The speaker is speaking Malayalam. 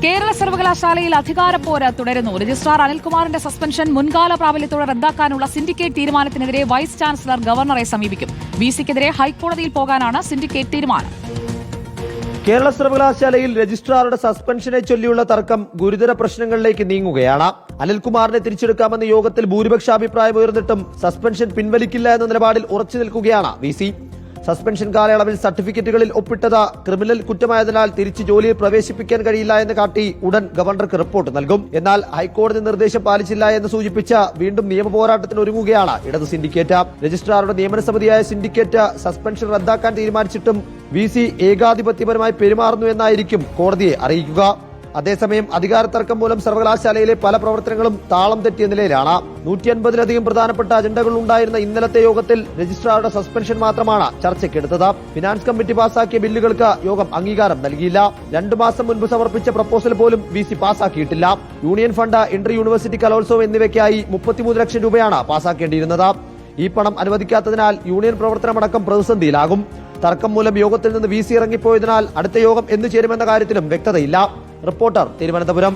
കേരള സർവകലാശാലയിൽ അധികാരപ്പോര് തുടരുന്നു. രജിസ്ട്രാർ അനിൽകുമാറിന്റെ സസ്പെൻഷൻ മുൻകാല പ്രാബല്യത്തോടെ റദ്ദാക്കാനുള്ള സിൻഡിക്കേറ്റ് തീരുമാനത്തിനെതിരെ വൈസ് ചാൻസലർ ഗവർണറെ സമീപിക്കും. വിസിക്കെതിരെ ഹൈക്കോടതിയിൽ പോകാനാണ് സിൻഡിക്കേറ്റ് തീരുമാനം. കേരള സർവകലാശാലയിൽ രജിസ്ട്രാറുടെ സസ്പെൻഷനെ ചൊല്ലിയുള്ള തർക്കം ഗുരുതര പ്രശ്നങ്ങളിലേക്ക് നീങ്ങുകയാണ്. അനിൽകുമാറിനെ തിരിച്ചെടുക്കാമെന്ന യോഗത്തിൽ ഭൂരിപക്ഷ അഭിപ്രായം ഉയർന്നിട്ടും സസ്പെൻഷൻ പിൻവലിക്കില്ല എന്ന നിലപാടിൽ ഉറച്ചു നിൽക്കുകയാണ് വിസി. സസ്പെൻഷൻ കാലയളവിൽ സർട്ടിഫിക്കറ്റുകളിൽ ഒപ്പിട്ടത് ക്രിമിനൽ കുറ്റമായതിനാൽ തിരിച്ച് ജോലിയിൽ പ്രവേശിപ്പിക്കാൻ കഴിയില്ല എന്ന് കാട്ടി ഉടൻ ഗവർണർക്ക് റിപ്പോർട്ട് നൽകും. എന്നാൽ ഹൈക്കോടതി നിർദ്ദേശം പാലിച്ചില്ല എന്ന് സൂചിപ്പിച്ച് വീണ്ടും നിയമ പോരാട്ടത്തിന് ഒരുങ്ങുകയാണ് ഇടത് സിൻഡിക്കേറ്റ്. രജിസ്ട്രാറുടെ നിയമന സമിതിയായ സിൻഡിക്കേറ്റ് സസ്പെൻഷൻ റദ്ദാക്കാൻ തീരുമാനിച്ചിട്ടും വിസി ഏകാധിപത്യപരമായി പെരുമാറുന്നു എന്നായിരിക്കും കോടതിയെ അറിയിക്കുക. അതേസമയം അധികാര തർക്കം മൂലം സർവകലാശാലയിലെ പല പ്രവർത്തനങ്ങളും താളം തെറ്റിയ നിലയിലാണ്. 150-ലധികം പ്രധാനപ്പെട്ട അജണ്ടകൾ ഉണ്ടായിരുന്ന ഇന്നലത്തെ യോഗത്തിൽ രജിസ്ട്രാറുടെ സസ്പെൻഷൻ മാത്രമാണ് ചർച്ചയ്ക്കെടുത്തത്. ഫിനാൻസ് കമ്മിറ്റി പാസാക്കിയ ബില്ലുകൾക്ക് യോഗം അംഗീകാരം നൽകിയില്ല. 2 മാസം മുൻപ് സമർപ്പിച്ച പ്രപ്പോസൽ പോലും വിസി പാസാക്കിയിട്ടില്ല. യൂണിയൻ ഫണ്ട്, ഇന്റർ യൂണിവേഴ്സിറ്റി കലോത്സവം എന്നിവയ്ക്കായി 33 ലക്ഷം രൂപയാണ് പാസാക്കേണ്ടിയിരുന്നത്. ഈ പണം അനുവദിക്കാത്തതിനാൽ യൂണിയൻ പ്രവർത്തനമടക്കം പ്രതിസന്ധിയിലാകും. തർക്കം മൂലം യോഗത്തിൽ നിന്ന് വിസി ഇറങ്ങിപ്പോയതിനാൽ അടുത്ത യോഗം എന്ന് ചേരുമെന്ന കാര്യത്തിലും വ്യക്തതയില്ല. റിപ്പോർട്ടർ, തിരുവനന്തപുരം.